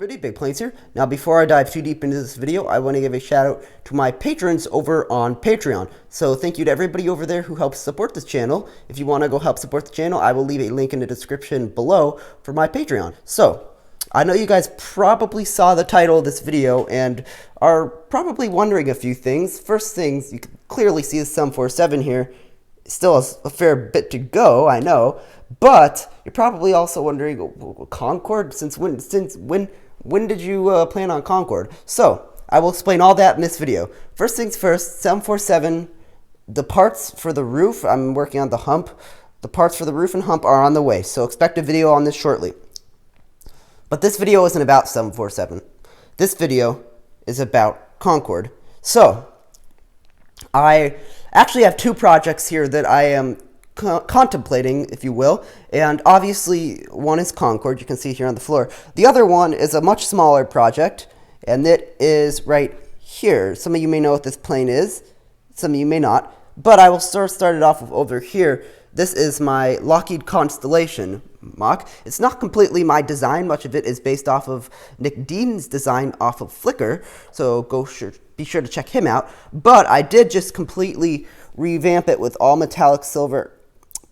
everybody, Big Planes here. Now before I dive too deep into this video, I want to give a shout out to my patrons over on Patreon. So thank you to everybody over there who helps support this channel. If you want to go help support the channel, I will leave a link in the description below for my Patreon. So, I know you guys probably saw the title of this video and are probably wondering a few things. First things, you can clearly see the 747 here. Still a fair bit to go, I know, but you're probably also wondering, Concorde? Since when did you plan on Concorde? So I will explain all that in this video. First things first, 747, the parts for the roof, I'm working on the hump. The parts for the roof and hump are on the way, so expect a video on this shortly. But this video isn't about 747. This video is about Concorde. So I actually have two projects here that I am contemplating, if you will, and obviously one is Concorde, you can see here on the floor. The other one is a much smaller project, and it is right here. Some of you may know what this plane is, some of you may not, but I will start it off with over here. This is my Lockheed Constellation mock. It's not completely my design. Much of it is based off of Nick Dean's design off of Flickr, so be sure to check him out. But I did just completely revamp it with all metallic silver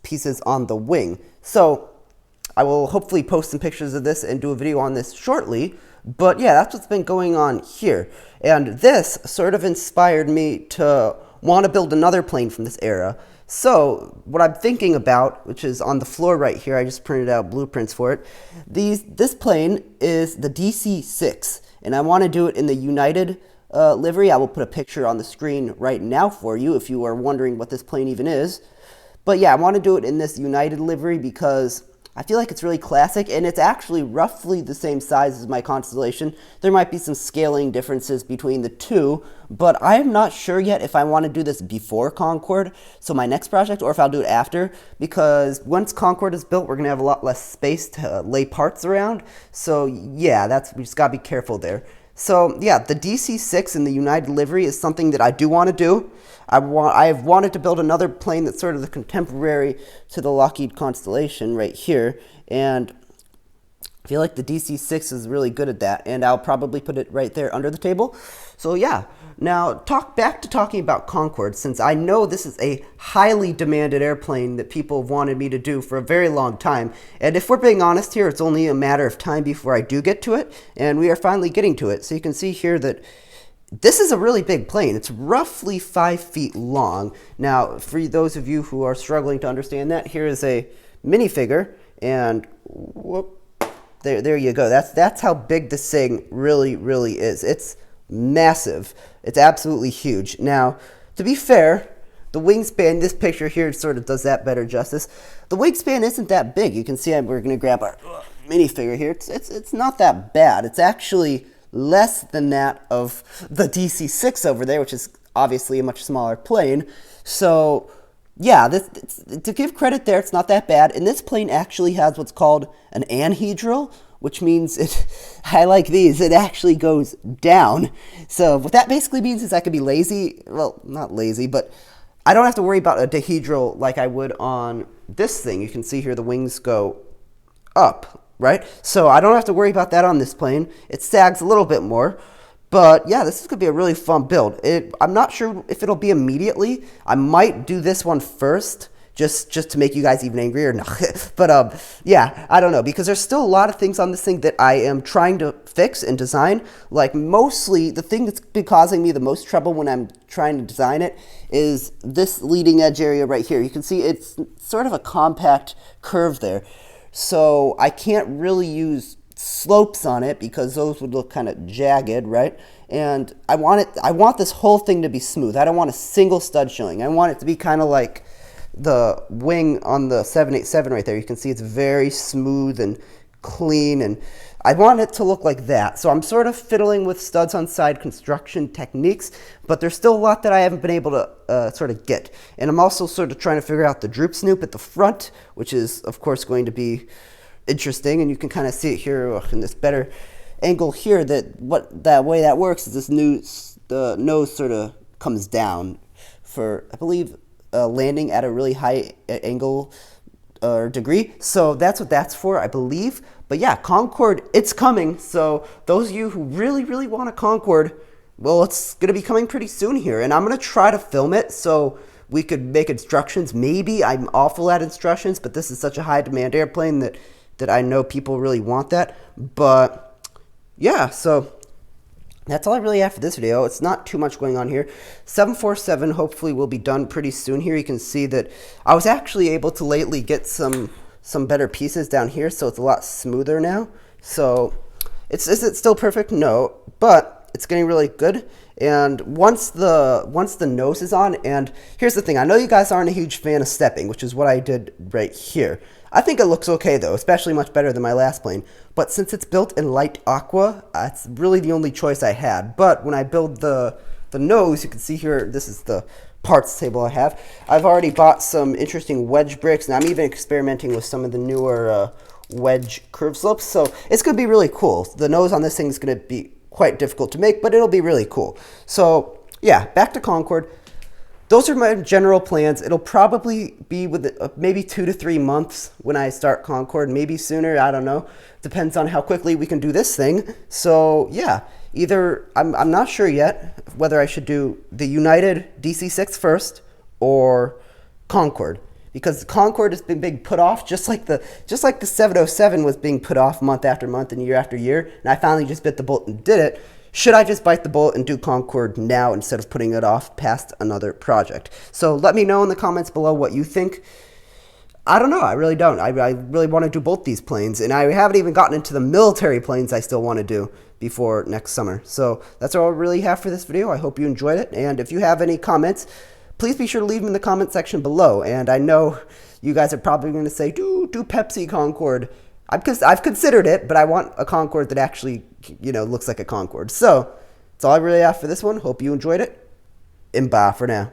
pieces on the wing. So I will hopefully post some pictures of this and do a video on this shortly. But yeah, that's what's been going on here. And this sort of inspired me to want to build another plane from this era. So what I'm thinking about, which is on the floor right here, I just printed out blueprints for it. This plane is the DC-6, and I want to do it in the United livery. I will put a picture on the screen right now for you if you are wondering what this plane even is. But yeah, I want to do it in this United livery because I feel like it's really classic, and it's actually roughly the same size as my Constellation. There might be some scaling differences between the two, but I'm not sure yet if I want to do this before Concorde, so my next project, or if I'll do it after, because once Concorde is built, we're going to have a lot less space to lay parts around. So yeah, we just got to be careful there. So yeah, the DC-6 in the United livery is something that I do want to do. I've wanted to build another plane that's sort of the contemporary to the Lockheed Constellation right here, and I feel like the DC-6 is really good at that, and I'll probably put it right there under the table. So yeah, now back to talking about Concorde, since I know this is a highly demanded airplane that people have wanted me to do for a very long time, and if we're being honest here, it's only a matter of time before I do get to it, and we are finally getting to it. So you can see here that this is a really big plane. It's roughly 5 feet long. Now, for those of you who are struggling to understand that, here is a minifigure, and whoop, there you go. That's how big this thing really is. It's massive. It's absolutely huge. Now, to be fair, the wingspan, this picture here sort of does that better justice. The wingspan isn't that big. You can see we're going to grab our minifigure here. It's not that bad. It's actually less than that of the DC-6 over there, which is obviously a much smaller plane. So yeah, to give credit there, it's not that bad. And this plane actually has what's called an anhedral, which means I like these, it actually goes down. So what that basically means is I could be lazy, well, not lazy, but I don't have to worry about a dihedral like I would on this thing. You can see here the wings go up, right? So I don't have to worry about that on this plane. It sags a little bit more. But yeah, this is going to be a really fun build. I'm not sure if it'll be immediately. I might do this one first, just to make you guys even angrier. No. But yeah, I don't know, because there's still a lot of things on this thing that I am trying to fix and design. Like mostly, the thing that's been causing me the most trouble when I'm trying to design it is this leading edge area right here. You can see it's sort of a compact curve there. So I can't really use slopes on it because those would look kind of jagged, right? And I want this whole thing to be smooth. I don't want a single stud showing. I want it to be kind of like the wing on the 787 right there. You can see it's very smooth and clean, and I want it to look like that. So I'm sort of fiddling with studs on side construction techniques, but there's still a lot that I haven't been able to sort of get. And I'm also sort of trying to figure out the droop snoop at the front, which is of course going to be interesting, and you can kind of see it here in this better angle here, that way that works is the nose sort of comes down for, I believe, landing at a really high angle degree. So that's what that's for, I believe. But yeah, Concorde, it's coming. So those of you who really, really want a Concorde, well, it's going to be coming pretty soon here. And I'm going to try to film it so we could make instructions. Maybe I'm awful at instructions, but this is such a high demand airplane that I know people really want that. But yeah, so that's all I really have for this video. It's not too much going on here. 747 hopefully will be done pretty soon here. You can see that I was actually able to lately get some better pieces down here, so it's a lot smoother now. So is it still perfect? No, but it's getting really good. And once the nose is on, and here's the thing, I know you guys aren't a huge fan of stepping, which is what I did right here. I think it looks okay though, especially much better than my last plane. But since it's built in light aqua, it's really the only choice I had. But when I build the nose, you can see here, this is the parts table I have. I've already bought some interesting wedge bricks, and I'm even experimenting with some of the newer wedge curve slopes. So it's going to be really cool. The nose on this thing is going to be quite difficult to make, but it'll be really cool. So yeah, back to Concorde. Those are my general plans. It'll probably be with maybe 2 to 3 months when I start Concorde, maybe sooner, I don't know. Depends on how quickly we can do this thing. So yeah, either, I'm not sure yet whether I should do the United DC-6 first or Concorde. Because Concorde has been being put off, just like the 707 was being put off month after month and year after year, and I finally just bit the bullet and did it. Should I just bite the bullet and do Concorde now instead of putting it off past another project? So let me know in the comments below what you think. I don't know. I really don't. I really want to do both these planes, and I haven't even gotten into the military planes I still want to do before next summer. So that's all I really have for this video. I hope you enjoyed it, and if you have any comments, please be sure to leave them in the comment section below. And I know you guys are probably going to say, do Pepsi Concorde. I've considered it, but I want a Concorde that actually, looks like a Concorde. So that's all I really have for this one. Hope you enjoyed it, and bye for now.